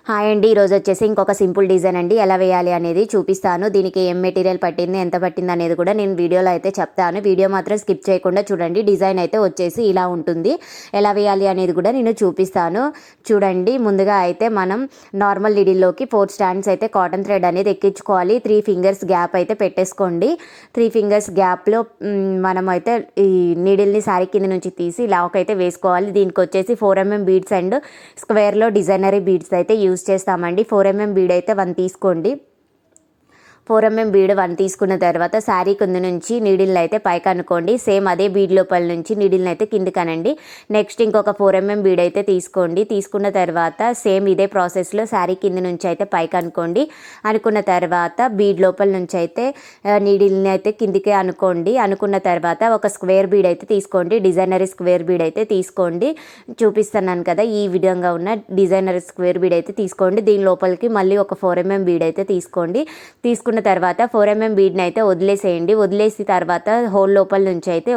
Hi అండి, ఈరోజు వచ్చేసి ఇంకొక సింపుల్ డిజైన్ అండి ఎలా వేయాలి అనేది చూపిస్తాను. దీనికి ఏం మెటీరియల్ పట్టింది, ఎంత పట్టింది అనేది కూడా నేను వీడియోలో అయితే చెప్తాను. వీడియో మాత్రం స్కిప్ చేయకుండా చూడండి. డిజైన్ అయితే వచ్చేసి ఇలా ఉంటుంది. ఎలా వేయాలి అనేది కూడా నేను చూపిస్తాను. చూడండి, ముందుగా అయితే మనం నార్మల్ నీడిల్లోకి 4 స్టాండ్స్ అయితే కాటన్ థ్రెడ్ అనేది ఎక్కించుకోవాలి. 3 ఫింగర్స్ గ్యాప్ అయితే పెట్టేసుకోండి. 3 ఫింగర్స్ గ్యాప్లో మనం అయితే ఈ నీడిల్ని శారీ కింద నుంచి తీసి లాక్ అయితే వేసుకోవాలి. దీనికి వచ్చేసి 4mm బీడ్స్ అండ్ స్క్వేర్లో డిజైనరీ బీడ్స్ అయితే యూజ్ చేస్తామండి. 4mm బీడ్ అయితే 1 తీసుకోండి. 4mm బీడ్ 1 తీసుకున్న తర్వాత శారీ కింద నుంచి నీడిల్ని అయితే పైకి అనుకోండి. సేమ్ అదే బీడ్ లోపల నుంచి నీడిల్ని అయితే కిందికి అనండి. నెక్స్ట్ ఇంకొక 4mm బీడ్ అయితే తీసుకోండి. తీసుకున్న తర్వాత సేమ్ ఇదే ప్రాసెస్లో శారీ కింద నుంచి అయితే పైకి అనుకోండి. అనుకున్న తర్వాత బీడ్ లోపల నుంచి అయితే నీడిల్ని అయితే కిందికి అనుకోండి. అనుకున్న తర్వాత ఒక స్క్వేర్ బీడ్ అయితే తీసుకోండి. డిజైనరీ స్క్వేర్ బీడ్ అయితే తీసుకోండి. చూపిస్తున్నాను కదా, ఈ విధంగా ఉన్న డిజైనరీ స్క్వేర్ బీడ్ అయితే తీసుకోండి. దీని లోపలికి మళ్ళీ ఒక 4mm బీడ్ అయితే తీసుకోండి. తీసుకున్న తర్వాత 4mm బీడ్ని అయితే వదిలేసేయండి. వదిలేసి తర్వాత హోల్ లోపల నుంచి అయితే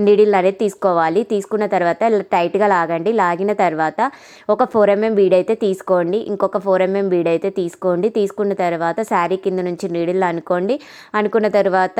నీడిల్ అనేది తీసుకోవాలి. తీసుకున్న తర్వాత టైట్గా లాగండి. లాగిన తర్వాత ఒక 4mm బీడ్ అయితే తీసుకోండి. ఇంకొక 4mm బీడ్ అయితే తీసుకోండి. తీసుకున్న తర్వాత శారీ కింద నుంచి నీడిల్ అనుకోండి. అనుకున్న తర్వాత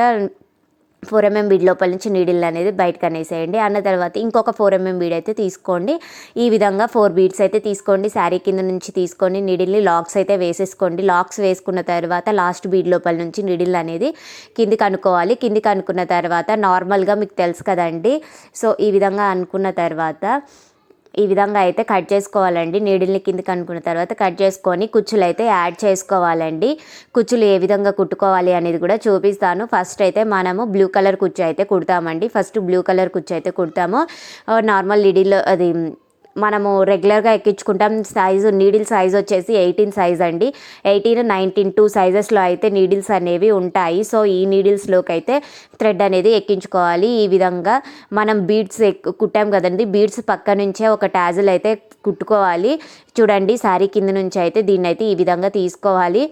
4mm బీడ్ లోపల నుంచి నీడిల్ అనేది బయటకు అనేసేయండి. అన్న తర్వాత ఇంకొక 4mm బీడ్ అయితే తీసుకోండి. ఈ విధంగా 4 బీడ్స్ అయితే తీసుకోండి. శారీ కింద నుంచి తీసుకొని నీడిల్ని లాక్స్ అయితే వేసేసుకోండి. లాక్స్ వేసుకున్న తర్వాత లాస్ట్ బీడ్ లోపల నుంచి నీడిల్ అనేది కిందికి అనుకోవాలి. కిందికి అనుకున్న తర్వాత నార్మల్గా మీకు తెలుసు కదండి, సో ఈ విధంగా అనుకున్న తర్వాత ఈ విధంగా అయితే కట్ చేసుకోవాలండి. నీడిల్ని కిందకి అనుకున్న తర్వాత కట్ చేసుకొని కుచ్చులు అయితే యాడ్ చేసుకోవాలండి. కుచ్చులు ఏ విధంగా కుట్టుకోవాలి అనేది కూడా చూపిస్తాను. ఫస్ట్ అయితే మనము బ్లూ కలర్ కుచ్చు అయితే కుడతామండి. ఫస్ట్ బ్లూ కలర్ కుచ్చు అయితే కుడతాము. నార్మల్ నీడిల్ అది మనము రెగ్యులర్గా ఎక్కించుకుంటాం. సైజు నీడిల్ సైజ్ వచ్చేసి 18 సైజ్ అండి. 18, 19 2 సైజెస్లో అయితే నీడిల్స్ అనేవి ఉంటాయి. సో ఈ నీడిల్స్లోకి అయితే థ్రెడ్ అనేది ఎక్కించుకోవాలి. ఈ విధంగా మనం బీడ్స్ కుట్టాం కదండి, బీడ్స్ పక్క నుంచే ఒక టాజిల్ అయితే కుట్టుకోవాలి. చూడండి, శారీ కింద నుంచి అయితే దీన్ని అయితే ఈ విధంగా తీసుకోవాలి.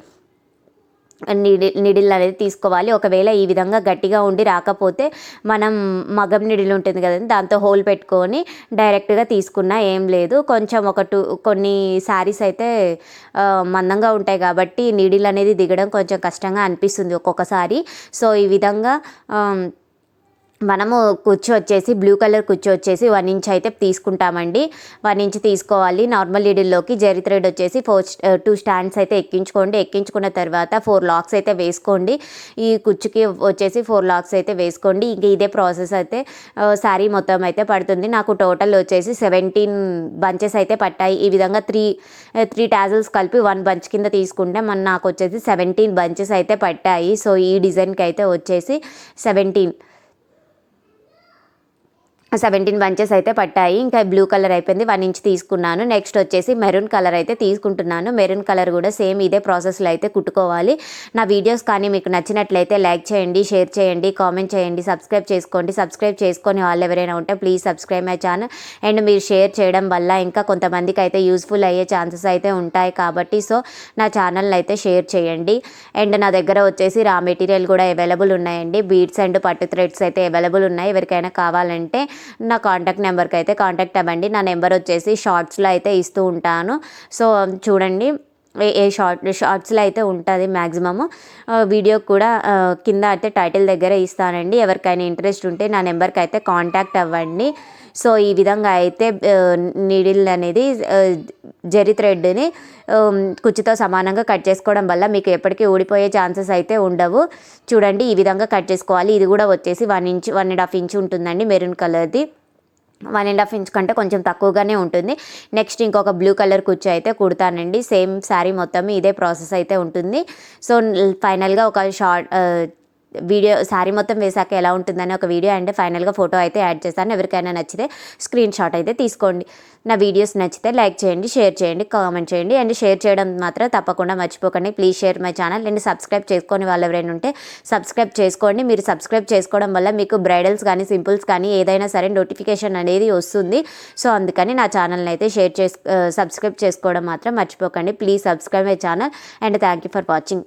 నీడిల్ అనేది తీసుకోవాలి. ఒకవేళ ఈ విధంగా గట్టిగా ఉండి రాకపోతే మనం మగం నీడిల్ ఉంటుంది కదండి, దాంతో హోల్ పెట్టుకొని డైరెక్ట్గా తీసుకున్నా ఏం లేదు. కొంచెం కొన్ని శారీస్ అయితే మందంగా ఉంటాయి కాబట్టి నీడిల్ అనేది దిగడం కొంచెం కష్టంగా అనిపిస్తుంది ఒక్కొక్కసారి. సో ఈ విధంగా మనము కుచ్చు వచ్చేసి బ్లూ కలర్ కుచ్చు వచ్చేసి 1 ఇంచ్ అయితే తీసుకుంటామండి. 1 ఇంచ్ తీసుకోవాలి. నార్మల్ నీడిల్లోకి జరీ థ్రెడ్ వచ్చేసి 2 స్టాండ్స్ అయితే ఎక్కించుకోండి. ఎక్కించుకున్న తర్వాత 4 లాక్స్ అయితే వేసుకోండి. ఈ కుచ్చుకి వచ్చేసి 4 లాక్స్ అయితే వేసుకోండి. ఇంక ఇదే ప్రాసెస్ అయితే శారీ మొత్తం అయితే పడుతుంది. నాకు టోటల్ వచ్చేసి 17 బంచెస్ అయితే పట్టాయి. ఈ విధంగా 3 టాజిల్స్ కలిపి 1 బంచ్ కింద తీసుకుంటే నాకు వచ్చేసి 17 బంచెస్ అయితే పట్టాయి. సో ఈ డిజైన్కి అయితే వచ్చేసి 17 బంచెస్ అయితే పట్టాయి. ఇంకా బ్లూ కలర్ అయిపోయింది. 1 ఇంచ్ తీసుకున్నాను. నెక్స్ట్ వచ్చేసి మెరూన్ కలర్ అయితే తీసుకుంటున్నాను. మెరూన్ కలర్ కూడా సేమ్ ఇదే ప్రాసెస్లో అయితే కుట్టుకోవాలి. నా వీడియోస్ కానీ మీకు నచ్చినట్లయితే లైక్ చేయండి, షేర్ చేయండి, కామెంట్ చేయండి, సబ్స్క్రైబ్ చేసుకోండి. సబ్స్క్రైబ్ చేసుకొని వాళ్ళు ఎవరైనా ఉంటే please subscribe my channel. And మీరు షేర్ చేయడం వల్ల ఇంకా కొంతమందికి అయితే యూస్ఫుల్ అయ్యే ఛాన్సెస్ అయితే ఉంటాయి కాబట్టి సో నా ఛానల్ని అయితే షేర్ చేయండి. అండ్ నా దగ్గర వచ్చేసి రా మెటీరియల్ కూడా అవైలబుల్ ఉన్నాయండి. బీడ్స్ అండ్ పట్టు థ్రెడ్స్ అయితే అవైలబుల్ ఉన్నాయి. ఎవరికైనా కావాలంటే నా కాంటాక్ట్ నెంబర్కి అయితే కాంటాక్ట్ అవ్వండి. నా నెంబర్ వచ్చేసి షార్ట్స్లో అయితే ఇస్తూ ఉంటాను. సో చూడండి, ఏ షార్ట్స్లో అయితే ఉంటుంది మ్యాక్సిమము. వీడియో కూడా కింద అయితే టైటిల్ దగ్గర ఇస్తానండి. ఎవరికైనా ఇంట్రెస్ట్ ఉంటే నా నెంబర్కి అయితే కాంటాక్ట్ అవ్వండి. సో ఈ విధంగా అయితే నీడిల్ అనేది జరీ థ్రెడ్ని కుచ్చుతో సమానంగా కట్ చేసుకోవడం వల్ల మీకు ఎప్పటికీ ఊడిపోయే ఛాన్సెస్ అయితే ఉండవు. చూడండి, ఈ విధంగా కట్ చేసుకోవాలి. ఇది కూడా వచ్చేసి 1 ఇంచ్ 1.5 ఇంచ్ ఉంటుందండి. మెరూన్ కలర్ది 1.5 ఇంచ్ కంటే కొంచెం తక్కువగానే ఉంటుంది. నెక్స్ట్ ఇంకొక బ్లూ కలర్ కుచ్చు అయితే కుడతానండి. సేమ్ శారీ మొత్తం ఇదే ప్రాసెస్ అయితే ఉంటుంది. సో ఫైనల్గా ఒక వీడియో శారీ మొత్తం వేసాక ఎలా ఉంటుందని ఒక వీడియో అండ్ ఫైనల్గా ఫోటో అయితే యాడ్ చేస్తాను. ఎవరికైనా నచ్చితే స్క్రీన్ షాట్ అయితే తీసుకోండి. నా వీడియోస్ నచ్చితే లైక్ చేయండి, షేర్ చేయండి, కామెంట్ చేయండి. అండ్ షేర్ చేయడం మాత్రం తప్పకుండా మర్చిపోకండి. Please share my channel. And subscribe చేసుకొని వాళ్ళు ఎవరైనా ఉంటే సబ్స్క్రైబ్ చేసుకోండి. మీరు సబ్స్క్రైబ్ చేసుకోవడం వల్ల మీకు బ్రైడల్స్ కానీ సింపుల్స్ కానీ ఏదైనా సరే నోటిఫికేషన్ అనేది వస్తుంది. సో అందుకని నా ఛానల్ని అయితే సబ్స్క్రైబ్ చేసుకోవడం మాత్రం మర్చిపోకండి. Please subscribe my channel and thank you for watching.